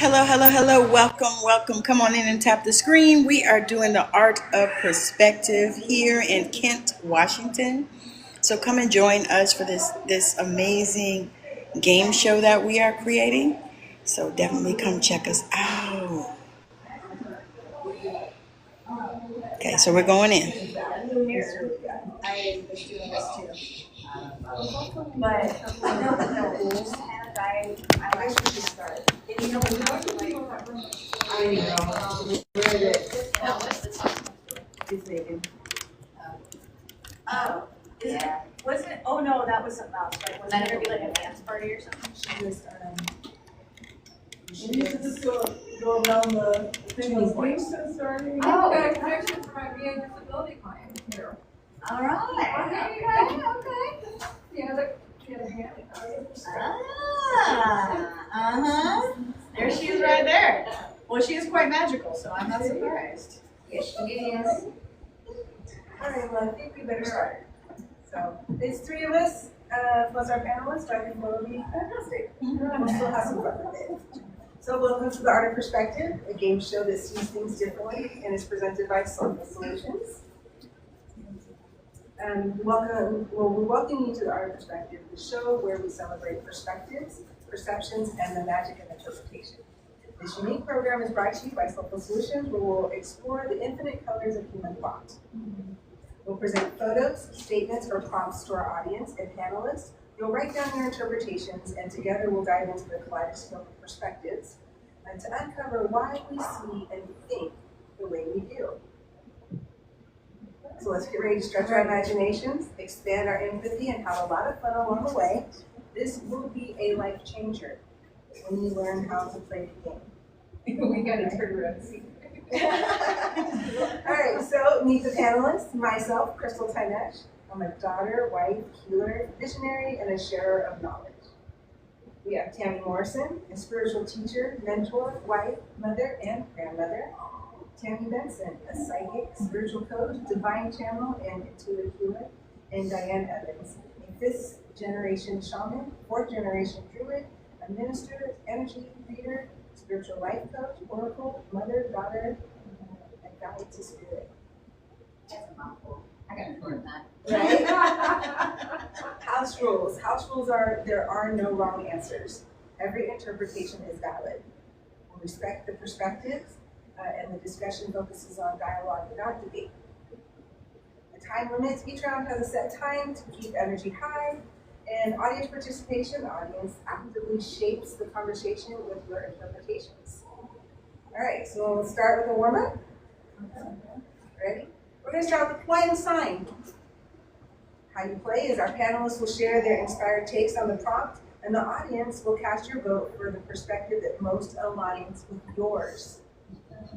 Hello, hello, hello. Welcome, welcome. Come on in and tap the screen. We are doing the art of perspective here in Kent, Washington. So come and join us for this amazing game show that we are creating. So definitely come check us out. Okay, so we're going in. I was doing this too. But no, I like to just start. And you know I know. Where is it? No, what's the top? It's Megan. Oh, is it? Wasn't it? Oh no, that was something else, right? Wasn't it gonna be like a dance party or something? You need to just go around the thing with things and starting. Oh. Got a connection for my being a disability client here. All right. Okay. The other hand. There she is right there. Well, she is quite magical, so I'm not surprised. Yes, she is. All right, well, I think we better start. So, it's three of us, plus our panelists. I think will be fantastic. We'll still have some fun with it. So, welcome to the Art of Perspective, a game show that sees things differently and is presented by Soulful Solutions. We welcome you to the Art of Perspective, the show where we celebrate perspectives, perceptions, and the magic of interpretation. This unique program is brought to you by Soulful Solutions, where we'll explore the infinite colors of human thought. We'll present photos, statements, or prompts to our audience and panelists. You'll write down your interpretations, and together we'll dive into the kaleidoscope of perspectives and to uncover why we see and think the way we do. So let's get ready to stretch our imaginations, expand our empathy, and have a lot of fun along the way. This will be a life changer when you learn how to play the game. We gotta turn around and see. All right, so meet the panelists. Myself, Crystal Tynesh. I'm a daughter, wife, healer, visionary, and a sharer of knowledge. We have Tammy Morrison, a spiritual teacher, mentor, wife, mother, and grandmother. Tammy Benson, a psychic, spiritual coach, divine channel, and intuitive healer. And Diane Evans, a fifth-generation shaman, fourth-generation druid, a minister, energy reader, spiritual life coach, oracle, mother, daughter, and guide to spirit. That's a mouthful. I gotta learn that. Right? House rules. House rules are there are no wrong answers. Every interpretation is valid. We'll respect the perspectives, and the discussion focuses on dialogue and not debate. The time limits. Each round has a set time to keep energy high. And audience participation, the audience actively shapes the conversation with your interpretations. All right, so we'll start with a warm-up. Ready? We're going to start with play and sign. How you play is our panelists will share their inspired takes on the prompt, and the audience will cast your vote for the perspective that most aligns with yours.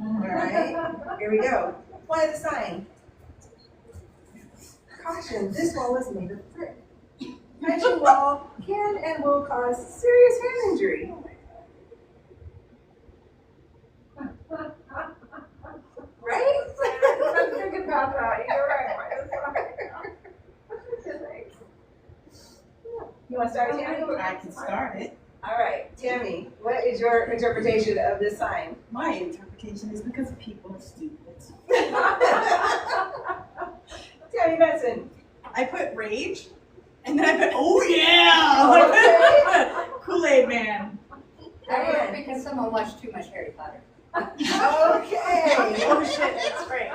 All right, here we go. Play the sign. Caution, this wall is made of brick. Touching wall can and will cause serious hand injury. Right? I'm thinking about that. You're right. You want to start, Tammy? I can start it. All right, Tammy, what is your interpretation of this sign? My interpretation is because people are stupid. Tammy Benson. I put rage, and then I put, oh yeah! Kool-Aid Man. I wrote it because someone watched too much Harry Potter. Okay. Oh shit, that's great.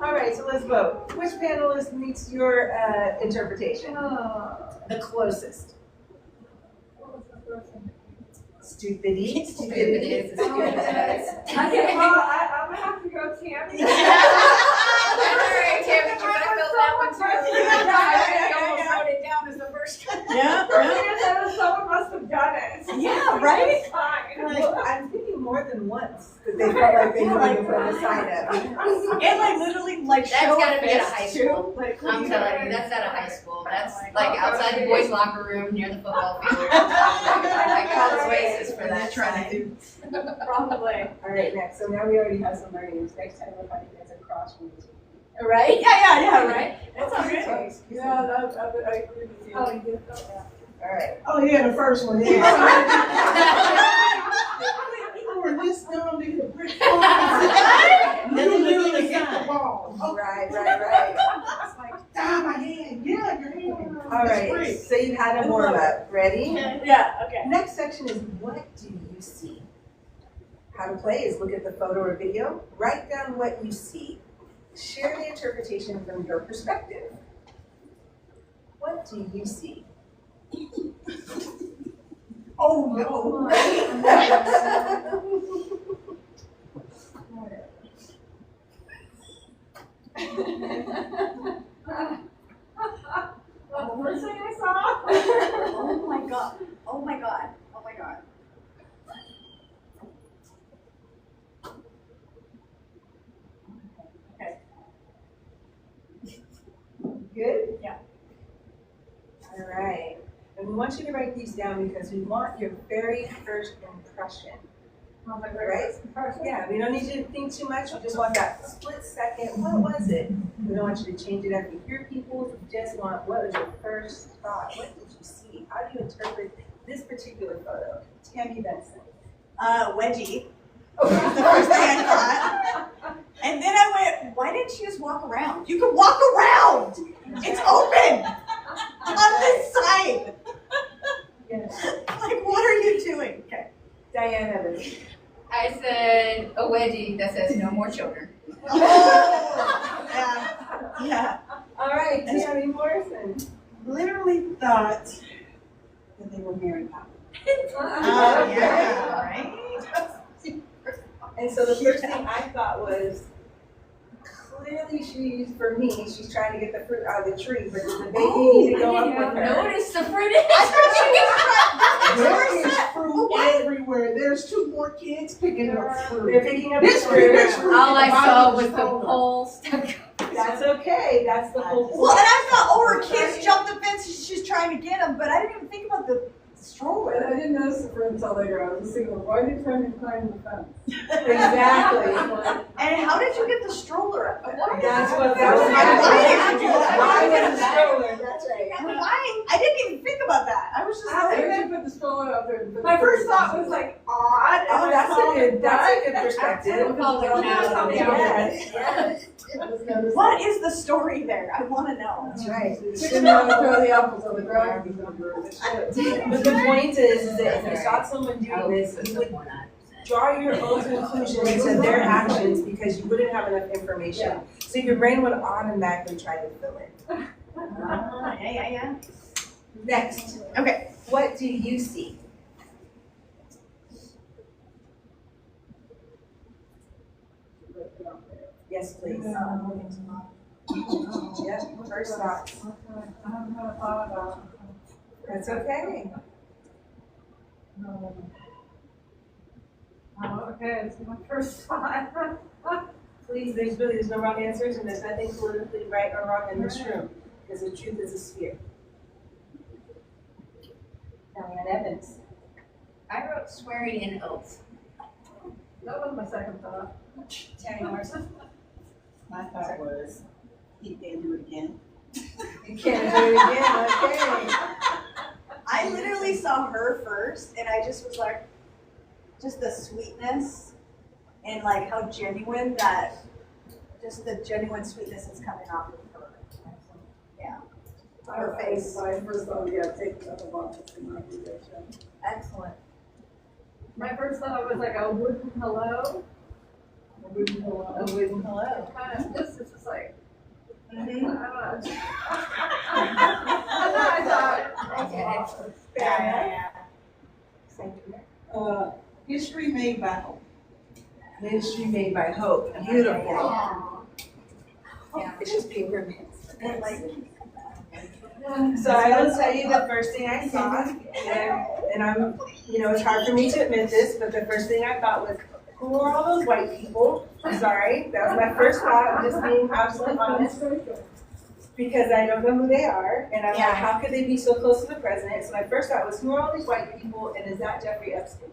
All right, so let's vote. Which panelist meets your interpretation? The closest. Stupidity. Stupidity is as good as I'm gonna have to go Tammy. Alright, Tammy, you better fill that one too. I almost wrote it down as the first one. Yeah. Because someone must have done it. Yeah, right? It's fine. Well, I'm thinking more than once that they felt like they needed to put the sign up. And like literally like That's show gotta a be at a fist, high too. school. Like, I'm telling you, that's at a high school. That's like outside the boys' locker room near the football field. I call the Oasis for that trying to sign. do. Probably. All right, next. So now we already have some learnings. Next time we'll find you guys across from the TV. Right? Yeah, right? That's all Okay. good. Yeah, I agree with you. Oh, you did? All right. Oh, yeah, the first one, yeah. Or this dumb nigga brick. Literally hit the ball. Right. It's like, Ah, my hand. Yeah, your hand. all right, so you had a warm up. Ready? Yeah, okay. Next section is what do you see? How to play is look at the photo or video, write down what you see, share the interpretation from your perspective. What do you see? Oh no. The first thing I saw. Oh my god. Oh my god. Oh my god. Okay. Good? Yeah. All right. And we want you to write these down because we want your very first impression. Right? Yeah, we don't need you to think too much. We just want that split second. What was it? We don't want you to change it after you hear people. We just want what was your first thought? What did you see? How do you interpret this particular photo? Tammy Benson. Wedgie. The first thing I thought. And then I went, why didn't she just walk around? You can walk around! It's open! On this side! Yes. Like, what are you doing? Okay. Diane Evans. I said a wedgie that says no more children. Oh! Yeah. Yeah. All right, Tammy Morrison. Literally thought that they were married couple. Oh, yeah. Right? And so the first thing I thought was, clearly she's trying to get the fruit out of the tree, but does the baby need to go up with her? Notice the fruit. There is fruit everywhere. There's two more kids picking up They're fruit. picking up This the fruit, fruit. this fruit. All I saw was the Hold on. pole stuck. That's okay, that's the whole Well, point. and I thought, oh, her kids jumped the fence and she's trying to get them, but I didn't even think about the stroller. I didn't notice the fruit until later. I was just thinking, why are they trying to climb the fence? Exactly. And how did you get the stroller up? That's what, that was my Why? Why was the stroller? That's right. Why? I didn't even think about that. I was just I like, should put the stroller out there. My first thought was like odd. Oh, that's a good perspective. We'll call it now. Yes. what is the story there? I want to know. That's right. Didn't want to throw the apples on the ground. But the point is that if you saw someone doing this, you would draw your own conclusions to their actions because you wouldn't have enough information. So your brain would automatically try to fill in. Yeah. Next. Okay. What do you see? Yes, please. Yep, first thoughts. I haven't had a thought about it. That's okay. Okay, it's my first thought. Please, there's no wrong answers and there's nothing politically right or wrong in this room because the truth is a sphere. Diane Evans. I wrote swearing in oath. That was my second thought. Tammy Morrison. My thought was, he can't do it again. You can't do it again, okay. I literally saw her first, and I just was like, just the sweetness and like how genuine that, just the genuine sweetness is coming off of her. Yeah. Her face. My first thought, take another box in my position. Excellent. My first thought was like a wooden hello. A wooden hello. A wooden hello. Kind of, this is just like, Mm-hmm. I don't know. I thought, Yeah. History made by hope. Ministry made by hope. Beautiful. Yeah. It's just paper mints. And like, So I will tell you the first thing I saw, and I'm, it's hard for me to admit this, but the first thing I thought was, who are all those white people? I'm sorry, that was my first thought, I'm just being absolutely honest, because I don't know who they are, and I'm like, how could they be so close to the president? So my first thought was, who are all these white people, and is that Jeffrey Epstein?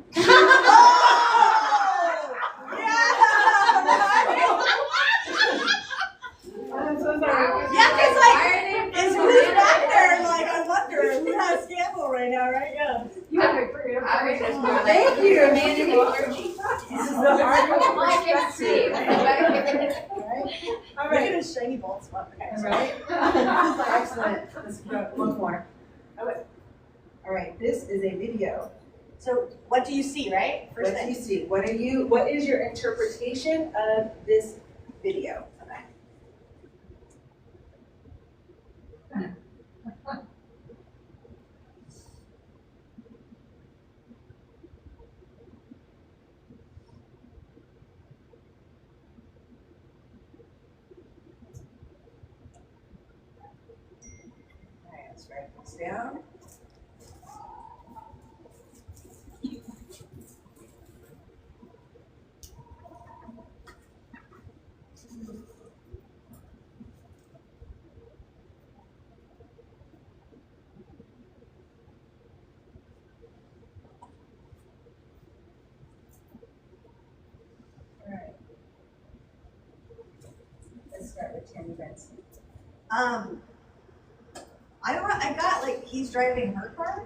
Yeah, because like, is who's back there? Like, I wonder who has scandal right now, right? right? Yeah. You have a creative. I was just more like. Thank you. Managing energy. This is the art of I can see. perspective. All Look right. at his shiny bald spot. Okay, All sorry. right. Excellent. Let's go one more. All right. This is a video. So what do you see, right? First What do you thing. see? What is your interpretation of this video? Okay. All right, let's write this down. All right. Let's start with Tammy Benson. I don't know. I got like he's driving her car.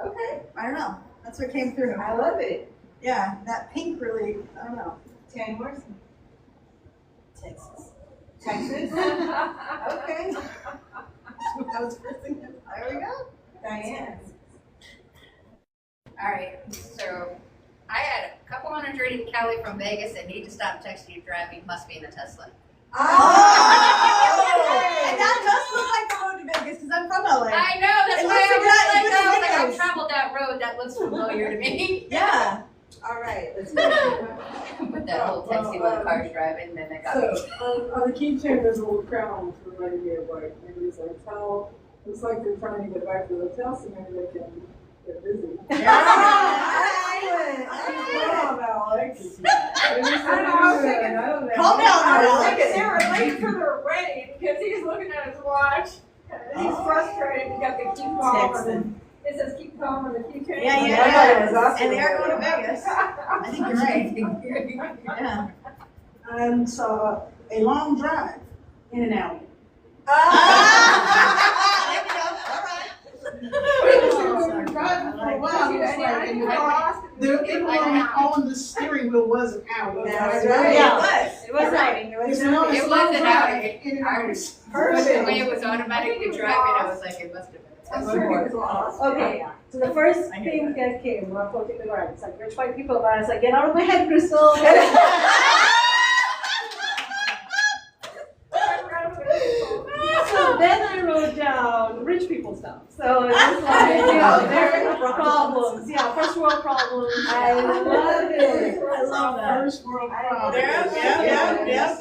Okay. I don't know. That's what came through. I love it. Yeah, that pink really. I don't know. Tammy Morrison. Texas. Texas. Okay. That was the first thing. There we go. Diane. All right, so I had a couple hundred in Kelly from Vegas that need to stop texting and driving. Must be in a Tesla. And that does look like the road to Vegas because I'm from LA. I know, that's It why looks I was like like, that. I was like, Videos. I've traveled that road. That looks familiar to me. Yeah. All right. Let's go. With that whole texting while the car's driving, then they got me. So, on the keychain, there's a little crown which reminded me of like, maybe it's like how, looks like they're trying to get back to the hotel, so maybe they can get busy. Excellent. Come on, Alex. I was thinking, Calm down, Alex. They were late for their wedding because he's looking at his watch. And he's frustrated because they keep calm. And it says keep calm on the keychain. Yeah, Yeah, that's awesome. And they are going to Vegas. I think you're right. Yeah. And saw a long drive in and out. There we go. All right. We were driving for a while, it was like, and the influence on the steering wheel wasn't out. That's right. Yeah. It was writing. It was It's not a It slow wasn't out. drive, in and out. The way it was automatically driving, I was like, it must have been a Tesla. Okay, so the first thing that came when I told you the right, it's like rich white people, but I was like, get out of my head, Crystal. So then I wrote down rich people stuff. So it's just like, you know, their problems. Yeah, first world problems. I love it. I love that. First world problem. Yeah. Yeah.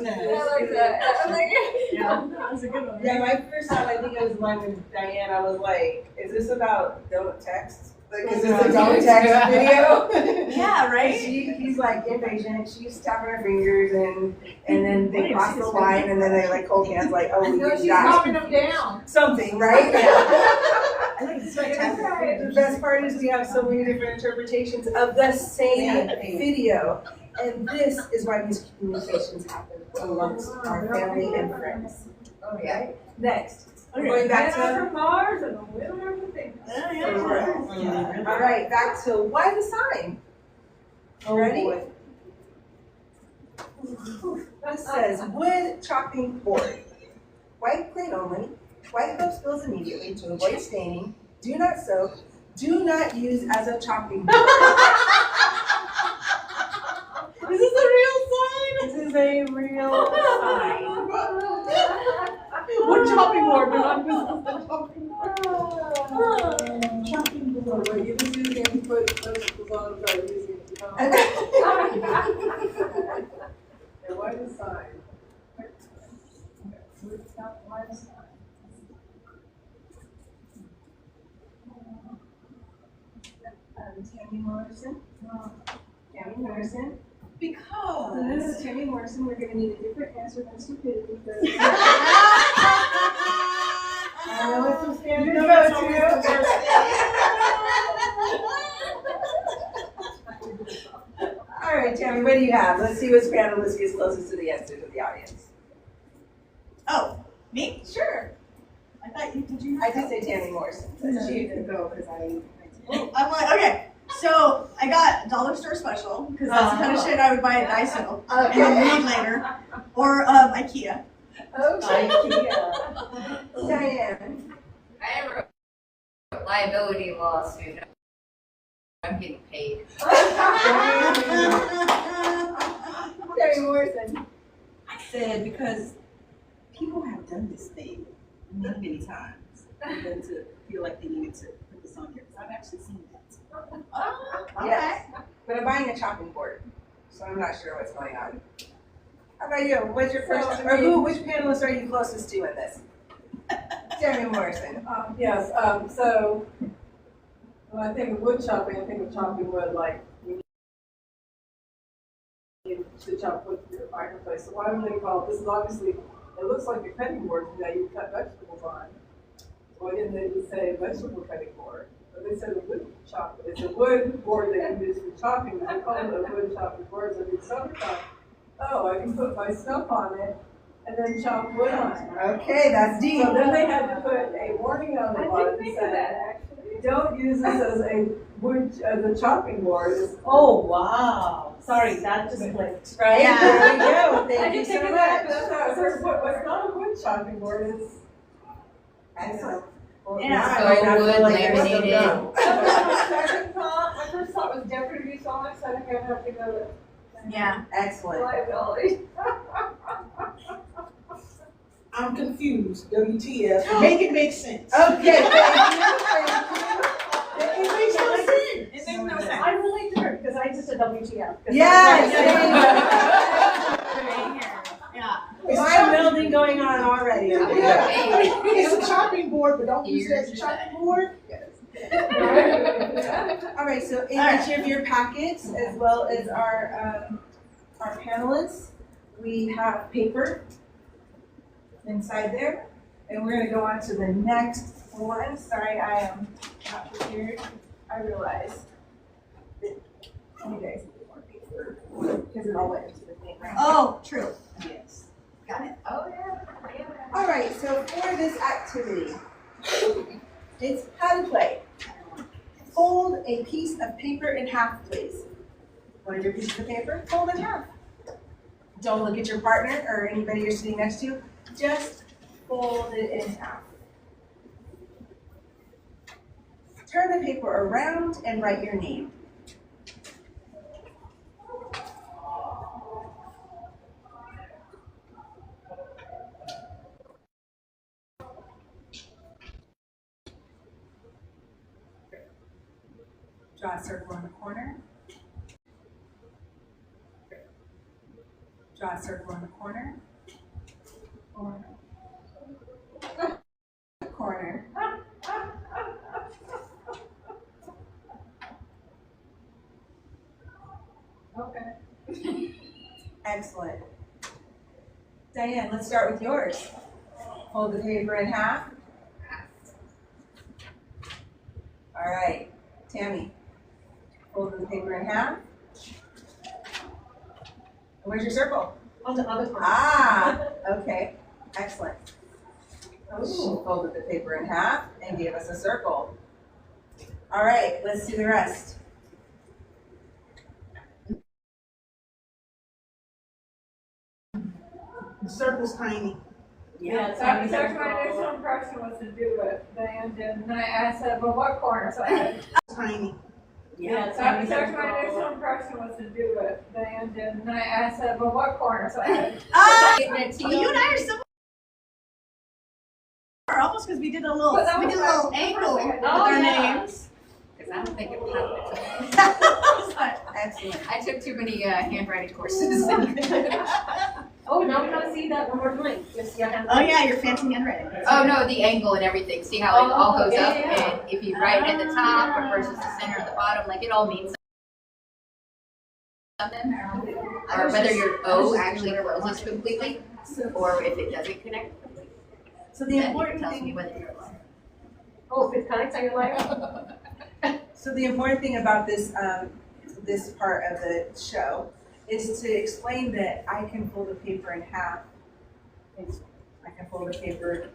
That's a good one. Yeah, my first time, I think it was one with Diane. I was like, is this about don't text? Because it's a don't text video. Yeah, right? He's like impatient. She's tapping her fingers, and then they cross the line, and then they like hold hands, like, oh, we No, did she's that. calming them down. Something, right? I think it's fantastic. The best part is we have so many different interpretations of the same video, and this is why miscommunications happen amongst our family and friends. Oh, yeah. Next, we're Okay. going back Man to. from Mars and the women of the thing. All right, back to why the sign. Ready? This says wood chopping board. White plate only. Wipe those spills immediately to avoid staining. Do not soak. Do not use as a chopping board. Is this a real sign? This is a real sign. What chopping board? But not this chopping board. Chopping board. Well, you just use them to put vegetables on by using it. And why the sign? Tammy Morrison. Tammy Morrison. So Because. this is Tammy Morrison. We're going to need a different answer than stupidity. I know it's some standard All right, Tammy, what do you have? Let's see which panelist gets closest to the answer to the audience. Oh, me? Sure. I thought you, did you? I did say Tammy Morrison, but she didn't go because I. I'm like, okay. So I got dollar store special because that's the kind of shit I would buy at Daiso and then read later, or IKEA. Okay. Diane. I have a liability lawsuit. I'm getting paid. Tammy Morrison. I said because people have done this thing many, many times for them to feel like they needed to put this on here. Because I've actually seen that. Yes. But I'm buying a chopping board, so I'm not sure what's going on. How about you? What's your first, which panelist are you closest to in this? Tammy Morrison. Yes, so when I think of wood chopping, I think of chopping wood like you need to chop wood for your fireplace. So why would they call it, this is obviously, it looks like a cutting board that you cut vegetables on. Why didn't they just say vegetable cutting board? But they said a wood chop. It's a wood board that you use for chopping. They call it a wood chopping board. So it's summertime. Oh, I can put my stuff on it and then chop wood on it. Okay, that's deep. So then they had to put a warning on the bottom that said, don't use this as a wood, as a chopping board. It's, Oh, wow. Sorry, that just clicked. Right? Yeah. There you go. Thank you so much. that's not a wood chopping board. It's Excellent. Well, Yeah. now I So might not feel wood like there's no laminated. go. my first thought was Jeopardy songs. I think I'd have to go to Yeah. Excellent. liability. I'm confused. WTF. Make it make sense. Okay, thank It makes no sense. It makes no sense. I relate to her because I just said WTF. you. Yes. Right here. Yeah. Fire building going on already. Yeah. It's a chopping board, but don't use it as a chopping board. All right, so in each of your packets, as well as our panelists, we have paper inside there, and we're going to go on to the next one. Sorry, I am not prepared. I realize that you guys need more paper because it all went into the thing, right? Oh, true. Yes. Got it. Oh, yeah. All right, so for this activity, it's how to play. Fold a piece of paper in half, please. One of your pieces of paper, fold in half. Don't look at your partner or anybody you're sitting next to. Just fold it in half. Turn the paper around and write your name. Draw a circle in the corner. Draw a circle in the corner. Corner. Okay. Excellent. Diane, let's start with yours. Fold the paper in half. All right. Tammy, fold the paper in half. Where's your circle? On the other part. Ah, okay. Excellent. She folded the paper in half and gave us a circle. All right, let's do the rest. The circle's tiny. Yeah, so my initial impression was to do what Diane did, and I said, well, what corner? So I had, Tiny. yeah, so my initial impression was to do what Diane did, and I said, well, what corner? So I had, Well, you and I are similar. Almost because we did a little angle with our names. Because I don't think it happened. Excellent. I took too many handwriting courses. Oh, now we gotta see that one more time. Just your hand. Oh yeah, your fancy handwriting. Oh, no, the angle and everything. See how it all goes yeah, up? yeah. And if you write at the top or versus the center or the bottom, like it all means something. Or whether your O actually closes completely or if it doesn't connect completely. So the Then it important tells me thing, whether you're alive. Oh, if it connects on your life. so the important thing about this this part of the show is to explain that I can fold the paper in half. I can fold the paper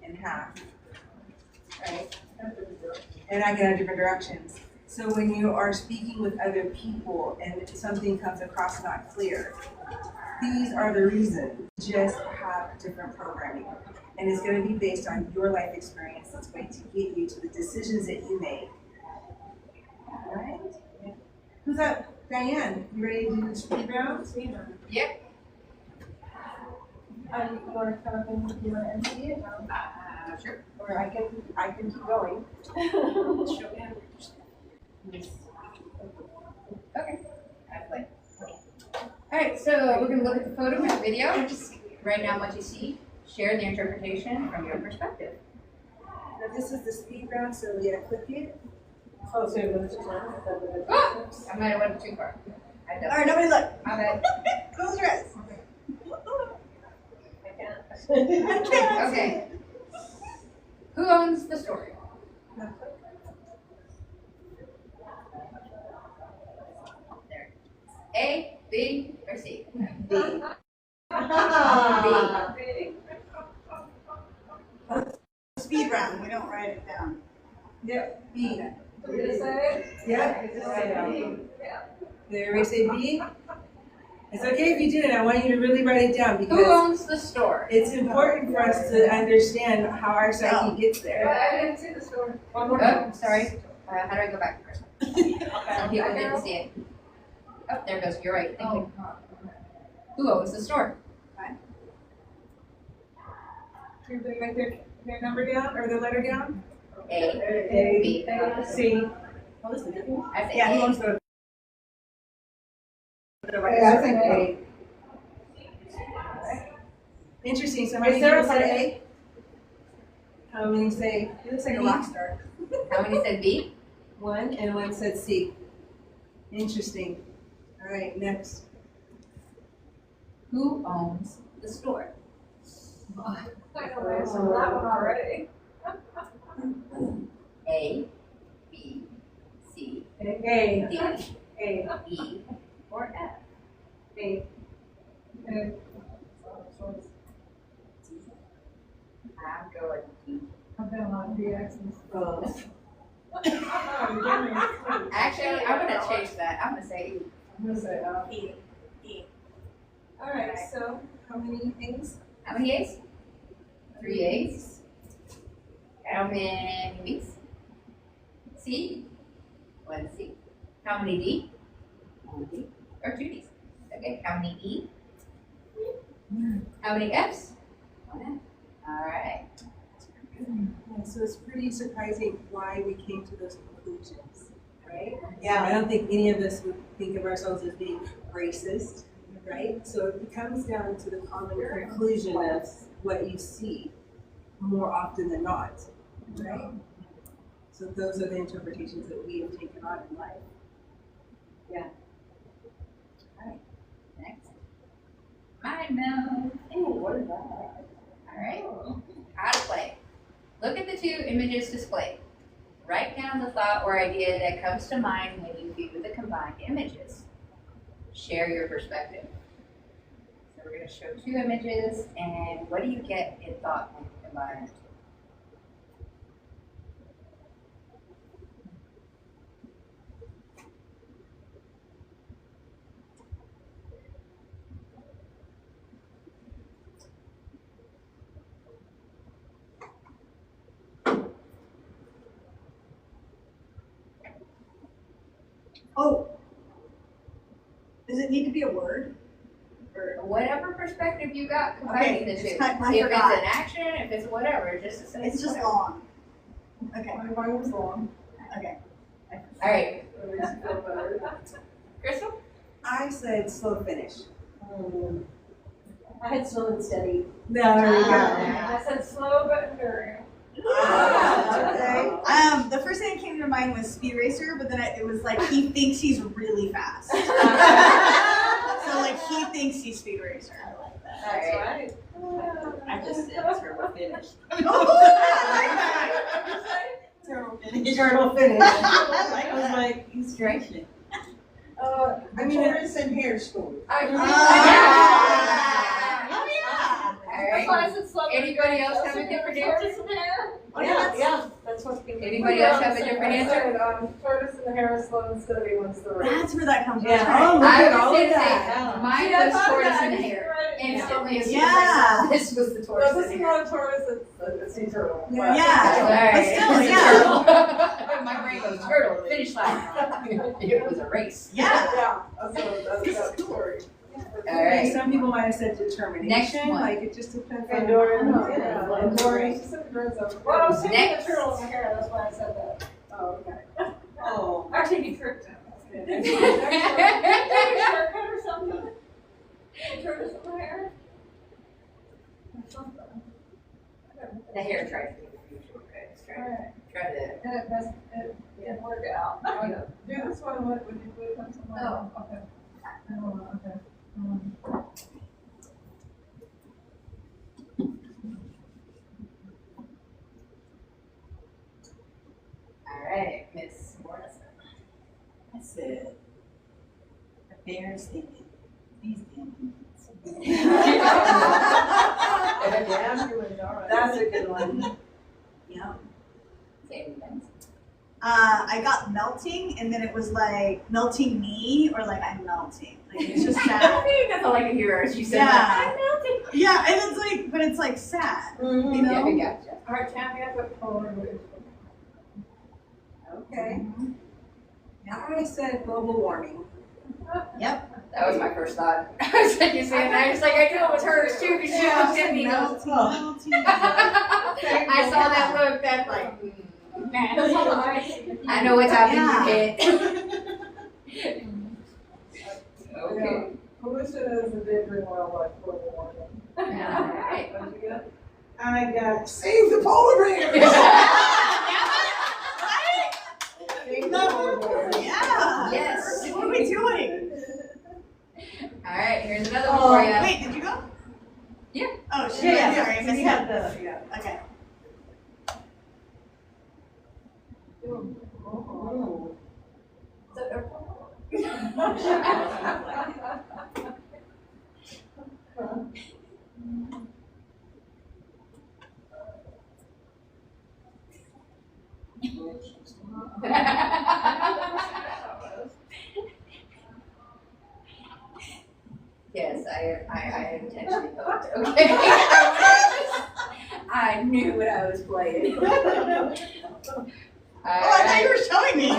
in half, right? And I can have different directions. So when you are speaking with other people and something comes across not clear, these are the reasons. Just have different programming. And it's going to be based on your life experience. That's going to get you to the decisions that you make. All right? Who's up? Diane, you ready to do the speed round? Yep. You want to come up and you want to MC it? Sure. Or I can keep going. Okay. I play. All right, so we're going to look at the photo and the video. Just write down what you see. Share the interpretation from your perspective. Now this is the speed round, so we gotta click it. Oh, so you're going to Oh, I might have went too far. I All right, nobody look. My bad. Close your eyes. I can't. Okay. Who owns the story? There. A, B, or C? B. Speed round. We don't write it down. Yep, B. We're going to say it? Yeah. Yeah. Did everybody say B? It's okay if you didn't. I want you to really write it down Who because owns the store? it's important for us to understand how our psyche gets there. I didn't see the story. One more Oh, time. sorry. How do I go back first? Some people didn't see it. Oh, there it goes. You're right. Thank you. Who owns the store? Everybody write their number down or their letter down? A, B, C. Oh, this is a good one. I say Yeah, A. who owns the Yeah, I think A. Interesting. So how many people said A? How many say? He looks like a rock star. How many said B? One, and one said C. Interesting. All right, next. Who owns the store? I know the answer to that one already. A, B, C, A. D, A. E, or F? A. I'm going to. I've been on three X's. Actually, I'm going to change that. I'm going to say E. I'm going to say E. E. All right, so how many things? How many A's? 3 A's. How many B's? C. 1 C. How many D? 1 D. Or 2 D's. Okay, how many E? How many F's? 1 F. All right. Yeah, so it's pretty surprising why we came to those conclusions, right? Yeah. I don't think any of us would think of ourselves as being racist, right? So it comes down to the common conclusion of what you see more often than not, right? So those are the interpretations that we have taken on in life. Next. Mind meld. Ooh, what is that? All right. How to play. Look at the 2 images displayed. Write down the thought or idea that comes to mind when you view the combined images. Share your perspective. So we're going to show 2 images, and what do you get in thought when you combine it? Oh. Does it need to be a word? Or Whatever perspective you got combining the 2. I If forgot. it's an action, if it's whatever, just say it's just whatever. long. Okay. Mine was long. Okay. All right. At least you feel better. Crystal? I said slow finish. I had slow and steady. There we go. I said slow but enduring. Okay. The first thing that came to mind was Speed Racer, but then it was like he thinks he's really fast. So like he thinks he's Speed Racer. I like that. That's right. I just said turbo finish. Turbo finish. Turtle finish. I I was like, he's stretching. I mean, Taurus and hair school. Oh yeah. All right. Anybody else have a different answer? Yeah, that's what people. Anybody else have a different answer? Tortoise and the hare is slow and steady one's the race. That's where that comes from. Yeah. Oh, look I at was all gonna of that. say, mine was tortoise and the hare. Instantly, as soon as I saw this was the No, tortoise this and is the hare. not a tortoise, it's a sea turtle. Yeah. But- Yeah. Alright. But still, It's a yeah. turtle. My brain goes turtle, finish line. It was a race. Yeah. Yeah, that's that story. Alright. Some people might have said determination. Next one. Like it just depends on. Pandoran. Yeah. Pandoran. She said the birds over. Well, I was thinking Next. the turtle in the hair, that's why I said that. Oh, okay. Oh. Actually, you tricked him. Did you take a shortcut or something? Tortoise in the hair? Or something. The hare tried to do the future. Try to. And it didn't work out. Do this one, what would you put on somewhere? Oh, okay. Oh, okay. Alright, Miss Morrison. That's it. The bear's thinking. He's thinking. Damn, you were all right. That's a good one. Yeah. Say anything. I got melting, and then it was like melting me, or like I'm melting. Like it's just I sad. think that's all I can hear as you said Yeah. that. I'm melting. Yeah, and it's like, but it's like sad. You Yeah, know? we gotcha. All right, Tammy, I put forward. Okay. I said global warming. That was my first thought. I was like, you saying that? I was like, I knew it was hers too, because she Yeah, looked at me. and I was- melting. I saw that look. That's like, I know what's happening, you kid. Okay. Pollution is endangering wildlife, global warming. Alright. What did you get? I got save the polar bears. Save the polar bears. Yeah. Yes. What are we doing? Alright, here's another one for you. Wait, did you go? Yeah. Oh, shit. Yeah, Sorry, I so missed you that. had the, yeah. Okay. Yes, I intentionally thought, okay. I knew what I was playing. Oh, I thought you were showing me. I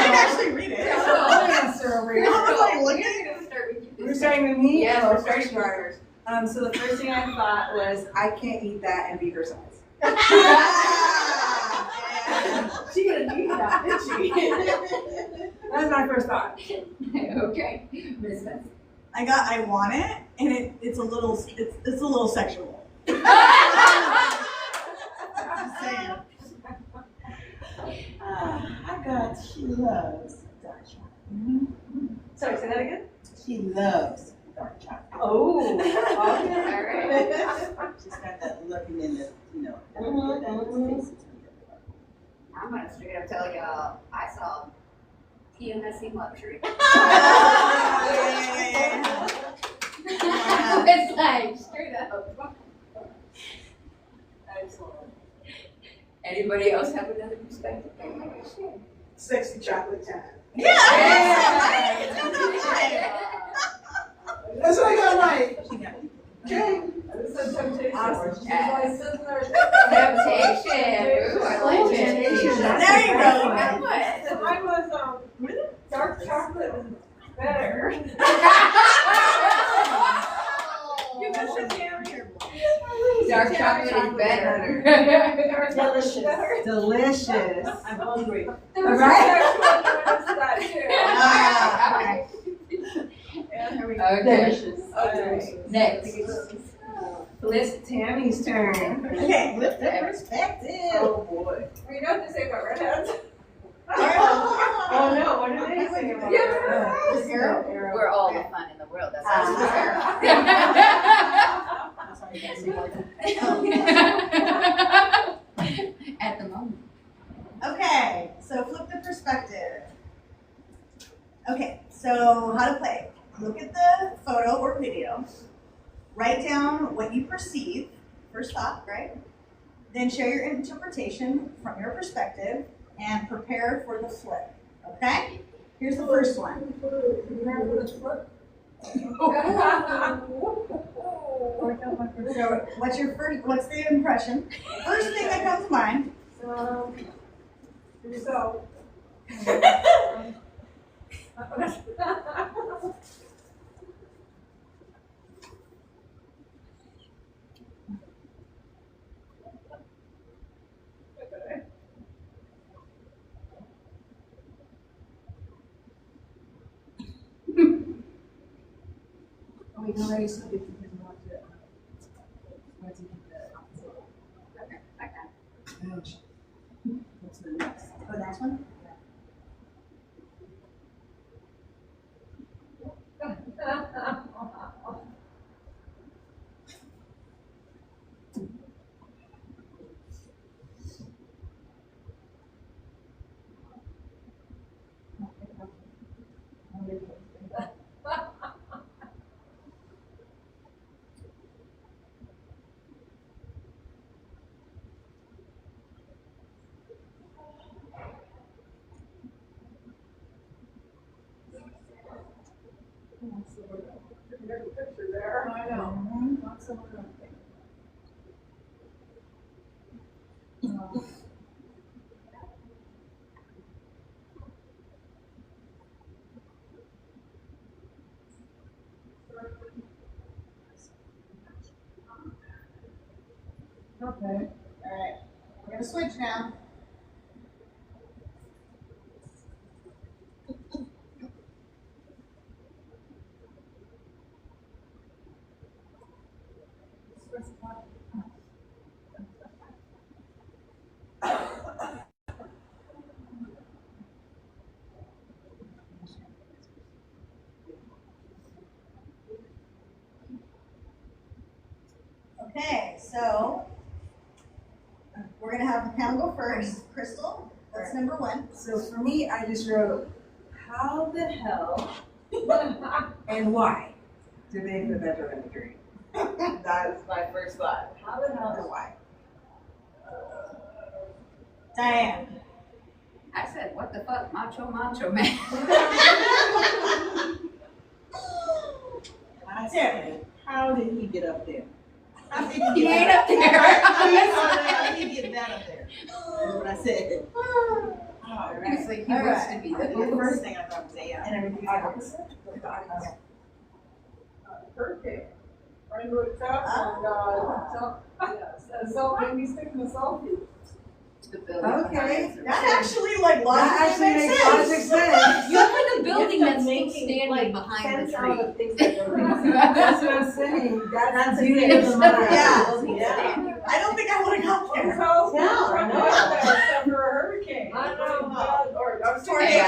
didn't actually read it. Answer over here. I was like looking. We're starting with me? Yes, Oh, we're starting first with starters. So the first thing I thought was, I can't eat that and be her size. She didn't eat that, did she? That was my first thought. Okay, Miss Smith. I want it, and it's a little sexual. Just saying. I got she loves dark chocolate. Sorry, say that again? She loves dark chocolate. Oh, okay. Alright. She's got that looking in the, you know. I'm gonna straight up tell y'all, I saw PMSing luxury. It's like, straight up. Excellent. Anybody else have another perspective? Sexy chocolate time. Yeah. That's what I got right. I just said temptation. Awesome. She's like sitting there. Temptation. Ooh, I like temptation. There you go. Good one. So mine was, dark chocolate is better. You mentioned Tammy. Dark chocolate is better. Delicious. Delicious. I'm hungry. All right. Ah, Okay. Delicious. Okay. Next. It's Tammy's turn. Okay, flip the perspective. Oh, boy. We know what to say about redheads. Oh no, what are they saying about that? Yeah. We're all the fun in the world. That's how I'm sorry, I can't say more. At the moment. Okay, so flip the perspective. Okay, so how to play. Look at the photo or video. Write down what you perceive first thought, right? Then share your interpretation from your perspective and prepare for the flip. Okay? Here's the first one. So what's the impression? First thing that comes to mind. Yourself. Oh, wait, no, I used to get to him not to. What's the next? Oh, that's one? There's a picture there. I know. Not so much. Okay. All right. We're gonna switch now. Okay, so we're gonna have the panel go first. Crystal, that's number one. So for me, I just wrote, how the hell and why do they put that in the dream? That's my first thought. How the hell and why? Diane. I said, what the fuck, macho man. I said, how did he get up there? How did He ain't up there. How did he get that up there? That's what I said. It's like he All wants right. to be The the first thing I thought was AI. And everything's Opposite. Hurricane. Right, looked up and self made me stick in a selfie. The building. Okay. That actually like That logically actually makes makes logic sense. sense. You have the building that's still making, standing like, behind the sense out tree. of things that don't make sense. That's what I'm saying. That's the beauty of the That's mind. Yeah. I don't think I would have got there. Hotels, No, I know. except for a hurricane. I know. Or I was Tornado. AI.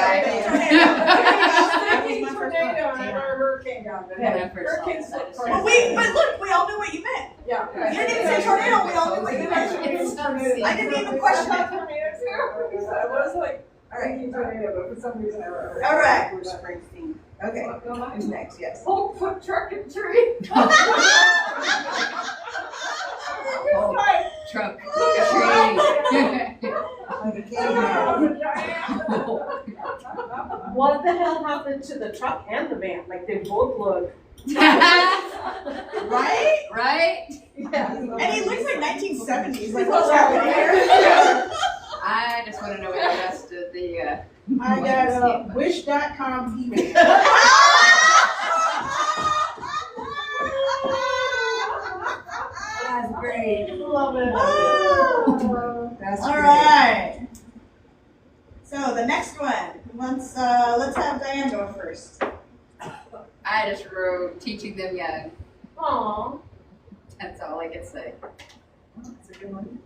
thinking tornado and I got a hurricane down there. When I first saw Hurricane's that, I just- But look, we all knew what you meant. Yeah. You didn't say tornado, we all knew what you meant. I didn't even question it. Tornado too. I was like, thinking tornado, but for some reason I wrote. All right. Bruce Springsteen. Okay. Who's next? Yes. Whole foot truck and tree. Truck. Like a caveman. What the hell happened to the truck and the van? Like they both look. Right? Right? And he looks like 1970s. Like, Well, what's happening here? I just want to know what the rest of the, I got wish.com email. That's great. Love it. That's All great. right. So the next one. Let's have Diane go first. I just wrote teaching them young. Aww. That's all I can say. That's a good one.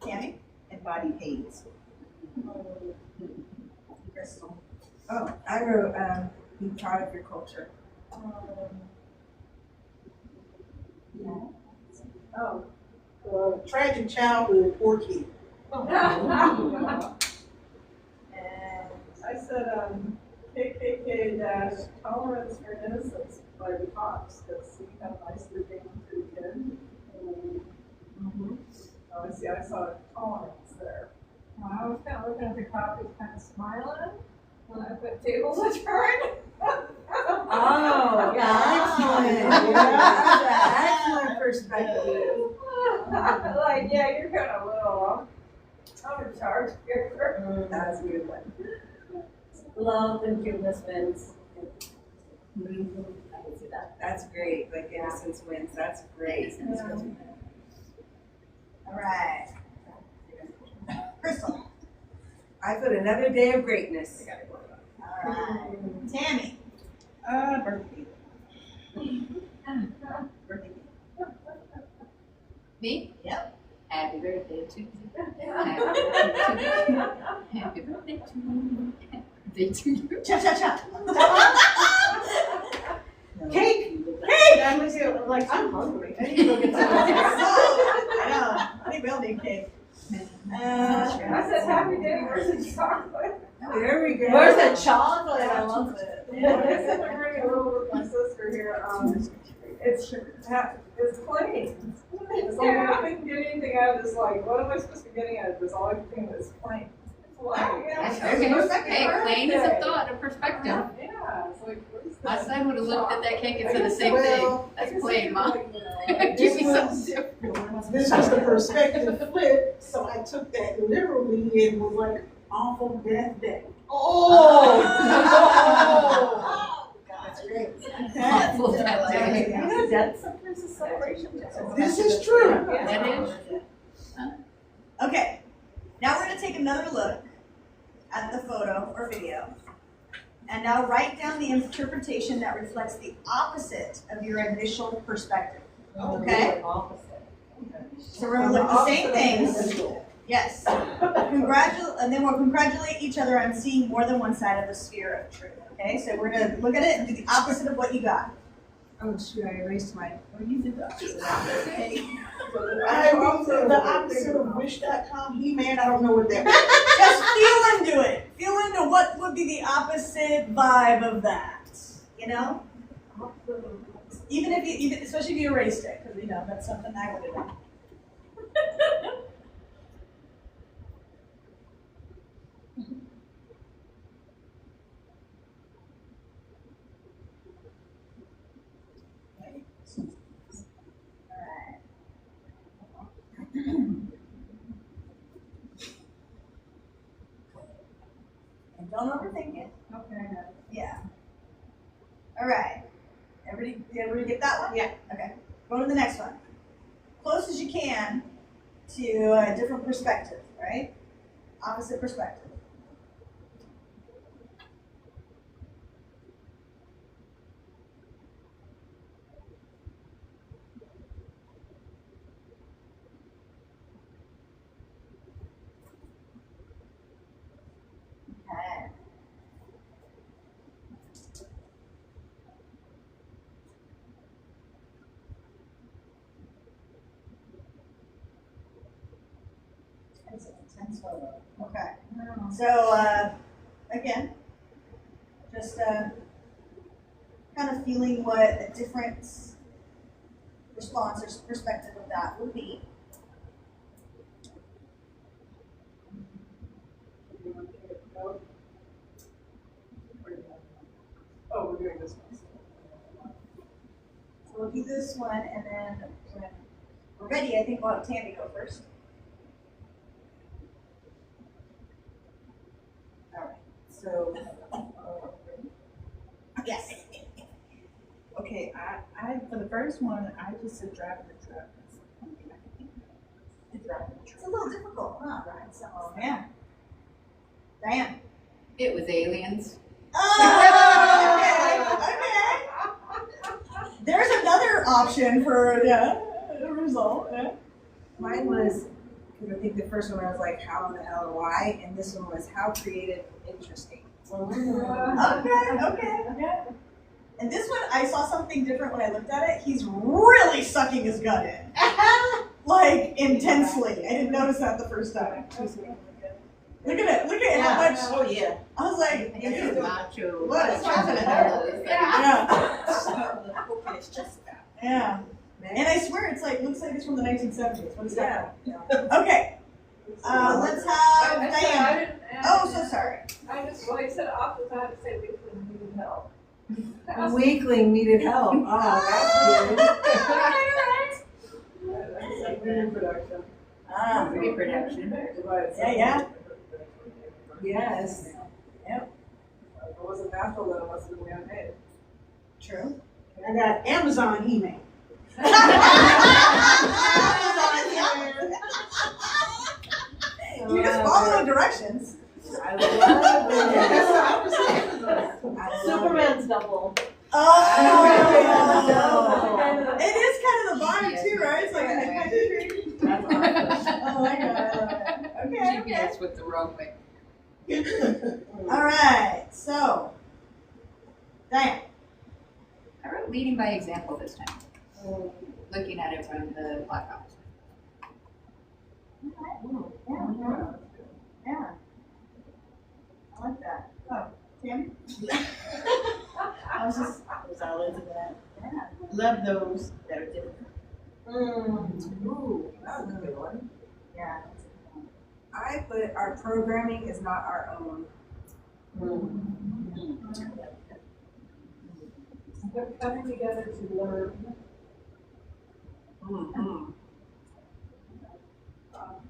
Tammy? Embodied hate. Crystal. Oh, I wrote, be proud of your culture. Tragic childhood, poor kid. And I said, KKK dash tolerance for innocence by the cops, because see how nice they're being to the kid. Oh, I see, I saw tolerance there. Well, I was kind of looking at the copies, kind of smiling, when I put tables adjourned. Oh, excellent perspective. Like, yeah, you're kind of a little out of charge here. That's a good one. Love and investments. I can see that. That's great, like innocence wins, that's great. All right. Crystal. I put another day of greatness. All right. Tammy. Birthday. Birthday. Me? Yep. Happy birthday to you. Happy birthday to you. Happy birthday to you. Cha cha cha. Cake! I'm like, I'm hungry. I need to go get some. I know. I think we all need cake. I said happy day versus chocolate. There we go. Where's the chocolate? I love it. Yeah, I said I'm bringing a little with my sister here. It's plain. It's like I couldn't get anything out of this. Like, what am I supposed to be getting out of this? All I can think of is plain. It's like, That's yeah. okay. Hey, plain is a thought, a perspective. Yeah, it's like, what is My this? son would have looked at that cake and said the Well, same thing. That's plain, Mom. Give me something different. This was the perspective flip, so I took that literally and was like, awful death day. Oh! That's great. Awful death day. You know, death sometimes is a celebration. This is true. That is. Okay. Now we're going to take another look at the photo or video. And now write down the interpretation that reflects the opposite of your initial perspective. Okay? So we're going to look at the same things. Yes. And then we'll congratulate each other on seeing more than one side of the sphere of truth. Okay? So we're going to look at it and do the opposite of what you got. Oh shoot, I erased mine. Oh, you did the opposite. I wrote the opposite of wish.com. He-Man, I don't know what that Just feel into it. Feel into what would be the opposite vibe of that. You know? Even if you, especially if you erased it, because you know that's something I would have done. And don't overthink it. Okay. Yeah. All right. Everybody get that one? Yeah. Okay. Go to the next one. Close as you can to a different perspective, right? Opposite perspective. Okay. It's an intense photo. Okay. So, again, just kind of feeling what a different response or perspective of that would be. Oh, we're doing this one. So we'll do this one, and then when we're ready, I think we'll have Tammy go first. All right. So, Yes. Okay, I for the first one, I just said driving the truck. It's a little difficult, huh? Right. So, yeah. Diane. It was aliens. Oh, okay. There's another option for the result. Yeah. mine was, because I think the first one I was like, how in the hell or why? And this one was, how creative and interesting. Okay. And this one, I saw something different when I looked at it. He's really sucking his gut in. Like, intensely. I didn't notice that the first time. Look at it. Look at how much. Oh, yeah. I was like, It's dude, macho. what is happening there? Yeah. Yeah. Yeah. And I swear it's like, looks like it's from the 1970s. What is that? Okay. Let's have Diane. Oh, so sorry. I just, well, I said office, I had to say weekly needed help. Weakling needed help. Oh, that's That's like reproduction. Ah, Reproduction. yeah. good. Yes. If it wasn't natural, then it must have been man-made. True. I got Amazon email. You just follow the directions. I love That's it. what I was saying. Superman's double. Oh, Oh. it is kind of the vibe too, right? It's like oh my god, I love it. Okay, okay. GPS with the wrong way. All right, so Diane. I wrote leading by example this time. Looking at it from the black box. Yeah. Yeah. I like that. Oh, Tammy? I was all into that. Yeah. Love those that are different. Ooh, that was a good one. Yeah. I put our programming is not our own. They're coming together to learn. Mm-hmm.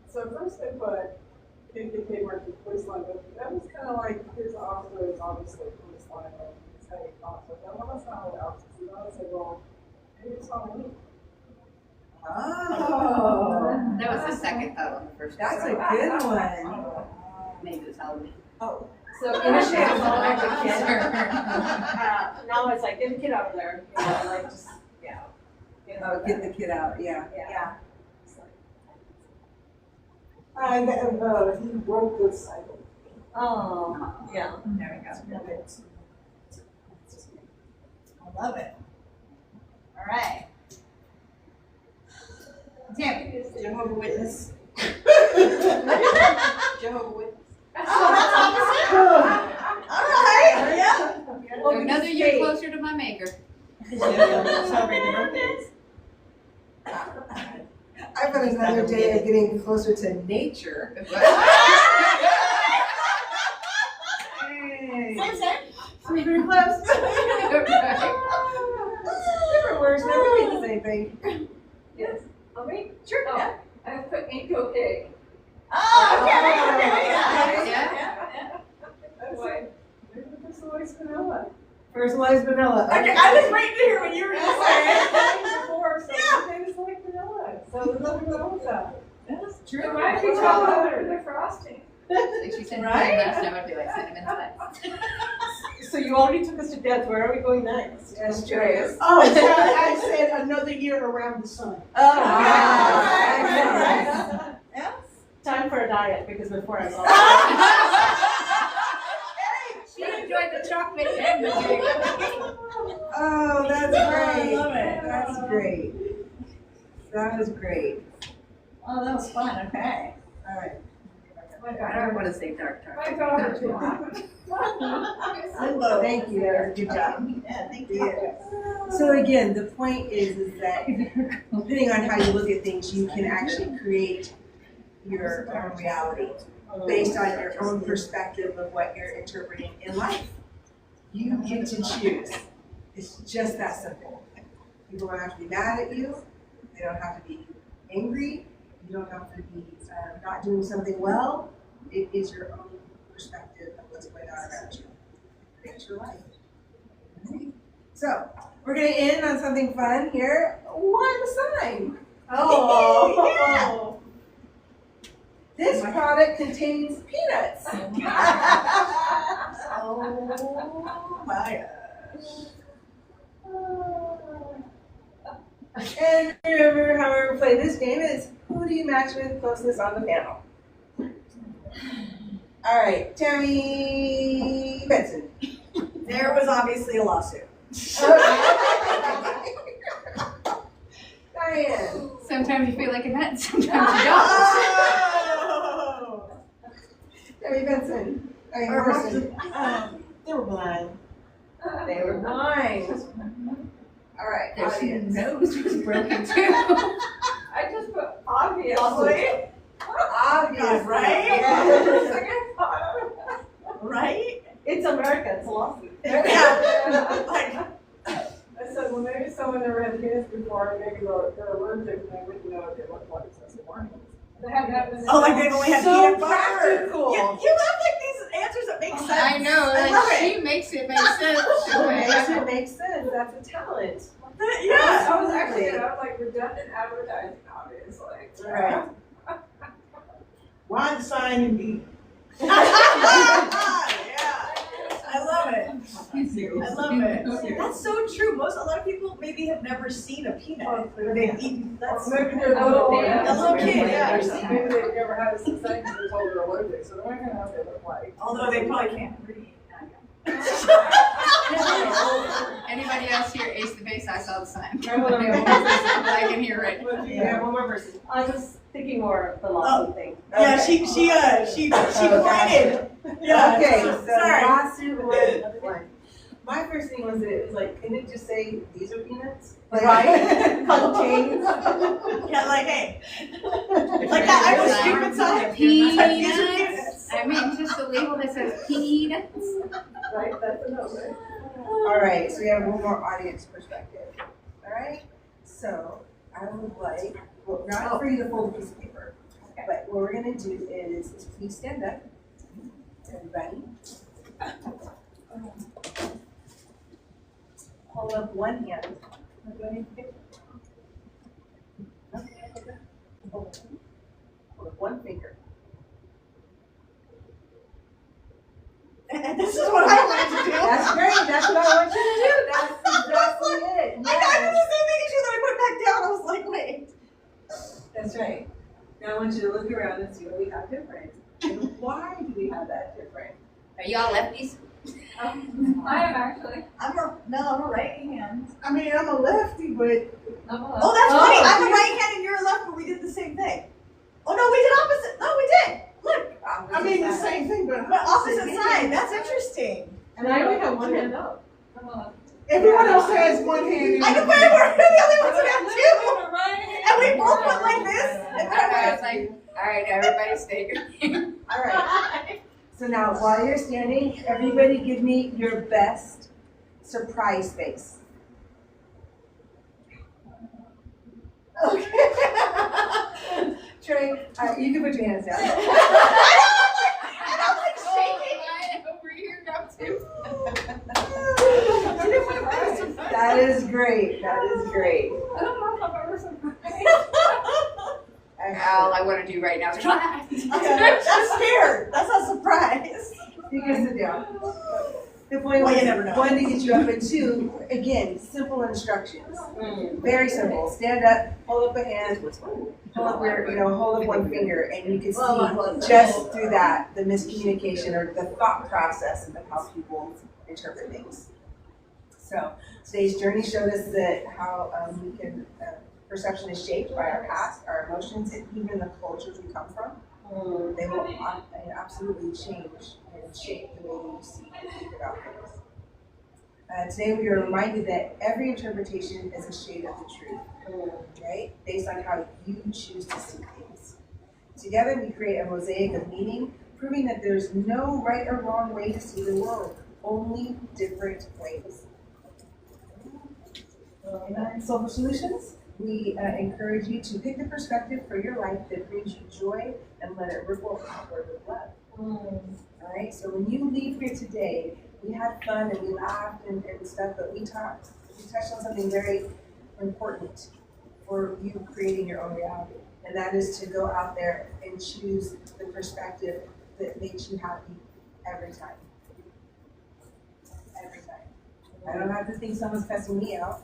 So first I put KKK work with police line, but that was kind of like his officer is obviously police line, like he's heading officer. But well, that's not what officer is. I would say, well, maybe it's on me. Oh, That was the second thought on the first. that's a good one. Maybe it was Halloween. So initially I was all like the kid. Oh, Now it's like, get the kid out of there. You know, like just, yeah. get the kid out, yeah. Yeah. He broke this cycle. Oh, yeah. There we go. Love it. I love it. All right. Tammy. Jehovah Witness. Jehovah Witness. Oh, that's opposite. All right. Yeah. So another year closer to my maker. Celebrating birthdays. I put another day of getting closer to nature. Same. So very close. Different words, never mean the same thing. Yes. I mean, Sure. Yeah. I put ink okay. Oh, okay. Yeah. That's why. Maybe the personalized vanilla. Personalized vanilla. Okay, I was waiting to hear what you were going to say. Before, so they just like vanilla. So there's nothing wrong with that. That's It might be chocolate with the frosting. Like she said, Right? last time I'd be like cinnamon spice. So you already took us to death. Where are we going next? Yes, curious. Oh, so I said another year around the sun. Oh, Yeah. Time for a diet because before I was She enjoyed the chocolate and the cake. Oh, that's great. I love it. That's great. That was great. Oh, that was fun. Okay. All right. I don't want to say dark My chocolate. daughter too. Limbo. Thank you. That was a good job. Yeah, thank you. So again, the point is that depending on how you look at things, you can actually create your own reality based on your own perspective of what you're interpreting in life. You get to choose. It's just that simple. People don't have to be mad at you. They don't have to be angry. You don't have to be not doing something well. It is your own perspective of what's going on around you. It's your life. Okay. So, we're going to end on something fun here. One sign. Oh. This product contains peanuts. Oh my gosh. And remember how we're going to play this game is who do you match with closest on the panel? All right, Tammy Benson. There was obviously a lawsuit. Diane. Sometimes you feel like a nut, sometimes you don't. Oh! Tammy Benson. They were blind. They were blind. All right, Their audience. nose was broken too. I just put obviously. Obviously. Right? Yeah. Right? It's America, it's a lawsuit. Yeah. I said, well, maybe someone never had kids before, maybe they're allergic, and they wouldn't know what they look like, so I said, why? They had that. Oh, like they've only had So peanut butter. practical. You have like these answers that make sense. I know, I love like, it. she makes it make sense. It makes sense. That's a talent. Yeah. I was actually, like redundant advertising, obviously. Right. Wine, sign, and eat. Yeah. I love it. I love it. That's so true. A lot of people maybe have never seen a peanut. They've eaten. That's Maybe they're little. A little kid, yeah. Maybe they've never had a C-section, they're told they're allergic, so they're not gonna know what they look like. although they probably can't read. Anybody else here ace the base? I saw the sign. I have one more person. I can hear it. We have one more person. I was thinking more of the lawsuit thing. Yeah, she pointed. Yeah. Okay, so Sorry. lawsuit one. My first thing was that it was like, couldn't it just say these are peanuts? Like, Right? Contains. Yeah, like hey. Like that I was stupid sign. Peanuts. I mean, just a label that says peanuts. Right, that's a no, right? all right, so we have one more audience perspective. All right, so I would like, well, not for you to fold a piece of paper, but what we're gonna do is please stand up, everybody. Hold up one hand. Hold up one finger. And this is what I wanted to do. That's great. That's what I want you to do. That's exactly it. I did the same thing as you, then I put it back down. I was like, wait. That's right. Now I want you to look around and see what we have different. And why do we have that different? Are y'all lefties? I am actually. I'm a right hand. I mean, I'm a lefty, but Oh, that's funny. I'm a right hand and you're a left, but we did the same thing. Oh no, we did opposite. No, we did. Look, I mean the same thing, but but opposite side. That's interesting. And I only have one hand up. everyone else has one hand. I can believe we're the only ones who have two. And we both went like this. And I was like, all right, everybody stay good. All right. So now, while you're standing, everybody give me your best surprise face. Okay. Trey, you can put your hands down. I'm like shaking. Over here now too. That is great. That is great. I don't know if I've ever surprised. All I want to do right now is clap. I'm scared. That's a surprise. You can sit down. The point Well, was, you never know. one, to get you up, and two, again, simple instructions. Very simple. Stand up, hold up a hand, hold up hold up one finger, and you can see just through that the miscommunication or the thought process of how people interpret things. So today's journey showed us that how we can perception is shaped by our past, our emotions, and even the cultures we come from. They will absolutely change and shape the way we see and think about things. Today we are reminded that every interpretation is a shade of the truth, right? Based on how you choose to see things. Together we create a mosaic of meaning, proving that there's no right or wrong way to see the world, only different ways. In Soulful Solutions, we encourage you to pick the perspective for your life that brings you joy and let it ripple outward with love. All right, so when you leave here today, we had fun and we laughed and stuff, but we touched on something very important for you creating your own reality. And that is to go out there and choose the perspective that makes you happy every time. Every time. I don't have to think someone's cussing me out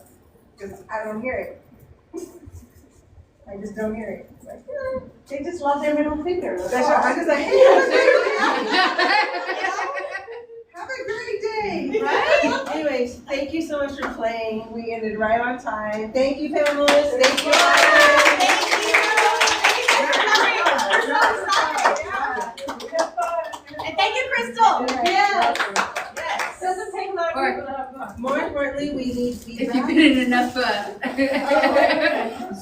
because I don't hear it. I just don't hear it. It's like, They just love their middle finger. that's right. I'm just like, hey, have a great day. Right? Anyways, thank you so much for playing. We ended right on time. Thank you, panelists. Thank you. We're so excited. And thank you, Crystal. Yes. Yes. Doesn't take much. More importantly, we need If you've feedback. been in enough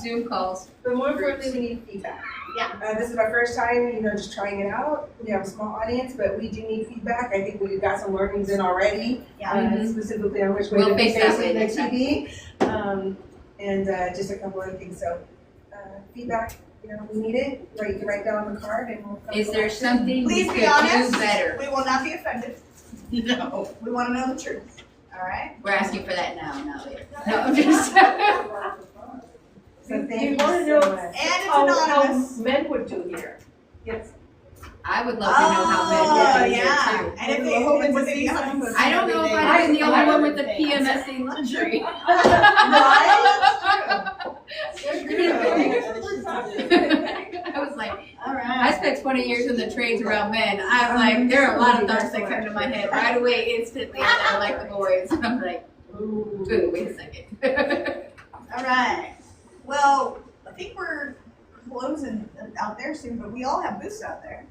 Zoom calls. But more importantly, we need feedback. Yeah. This is our first time, just trying it out. We have a small audience, but we do need feedback. I think we've got some learnings in already, specifically on which way We'll to be face that facing way the next time. TV. And just a couple other things. So feedback, we need it. You can write down on the card and we'll come Is there back. something we Please could be do honest. better? We will not be offended. No. We want to know the truth. All right? We're asking for that now, not later. No, I'm just. So thank You you wanna so know much. And it's how anonymous. men would do here. Yes. I would love to know how men Oh, do it yeah. too. And if We're they, hoping would to they see be some honest? of I don't know if I've been the only one with the PMSing luxury. I was like, All I right. spent 20 years in the trades around men. I'm like, there are a lot of thoughts that come to my head right away instantly that I like the boys. And I'm like, ooh, wait a second. All right. Well, I think we're closing out there soon, but we all have booths out there.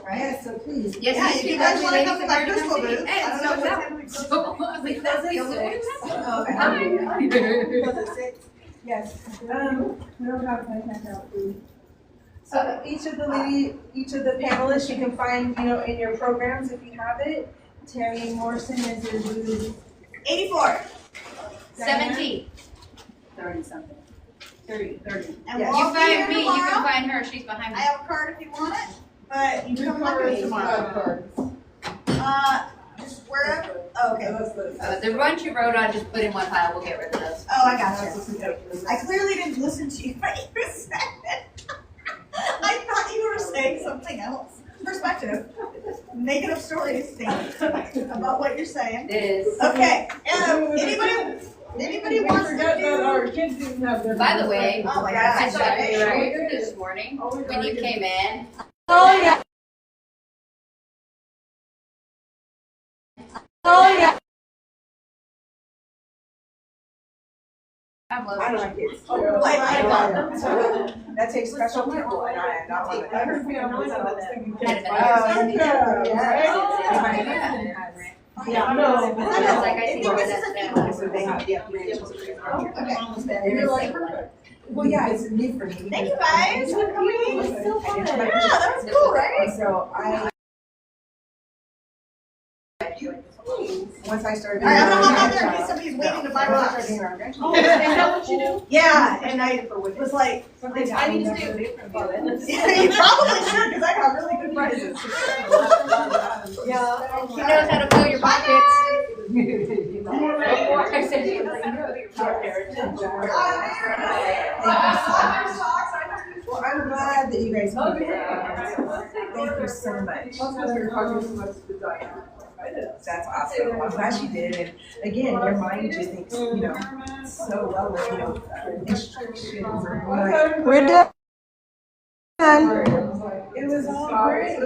Right? Yes, so please. Yes, Yeah, if you guys want to come to my Christmas booth, booth, I don't know what time we So, close. I was like, that's the only way. Yes. We don't have my handout, please. So each of the panelists you can find, in your programs if you have it. Terry Morrison is in booth 84. 17. 30-something. 30. And Yeah. we'll You all be find here me, you can tomorrow. find her. She's behind I me. have a card if you want it, but you come look at me tomorrow. Just wherever. Oh, okay. The ones you wrote on, just put in one pile. We'll get rid of those. Oh, I got you. I clearly didn't listen to you when you said it. I thought you were saying something else. Perspective. Making up stories about what you're saying. It is. Okay. Anybody wants to Forgot that do? our kids didn't have their. By the way, Oh my I God. saw you this morning when you came in. Oh, yeah. Oh, yeah. I I love don't it. like kids. Oh, That takes special people and I don't like I that. heard families, I was thinking kids. Yeah, no. It's like I see where that's at. So they have the applications. Okay. And you're like, well, yeah, it's new for me. Thank you guys for coming. Yeah, Yeah, that was cool, right? So once I started. All right, I'm gonna hop out there in case somebody's waiting to buy rocks. Oh, is that what you do? Yeah, and I was like, I need to do. yeah, you probably should, because I got really good prizes. Yeah. He knows how to fill your Bye, pockets. guys. I said, Well, I'm glad that you guys came. Thank you so much. That's awesome. I'm glad you did. And again, your mind just thinks, so well with, instructions. We're done. It was all great.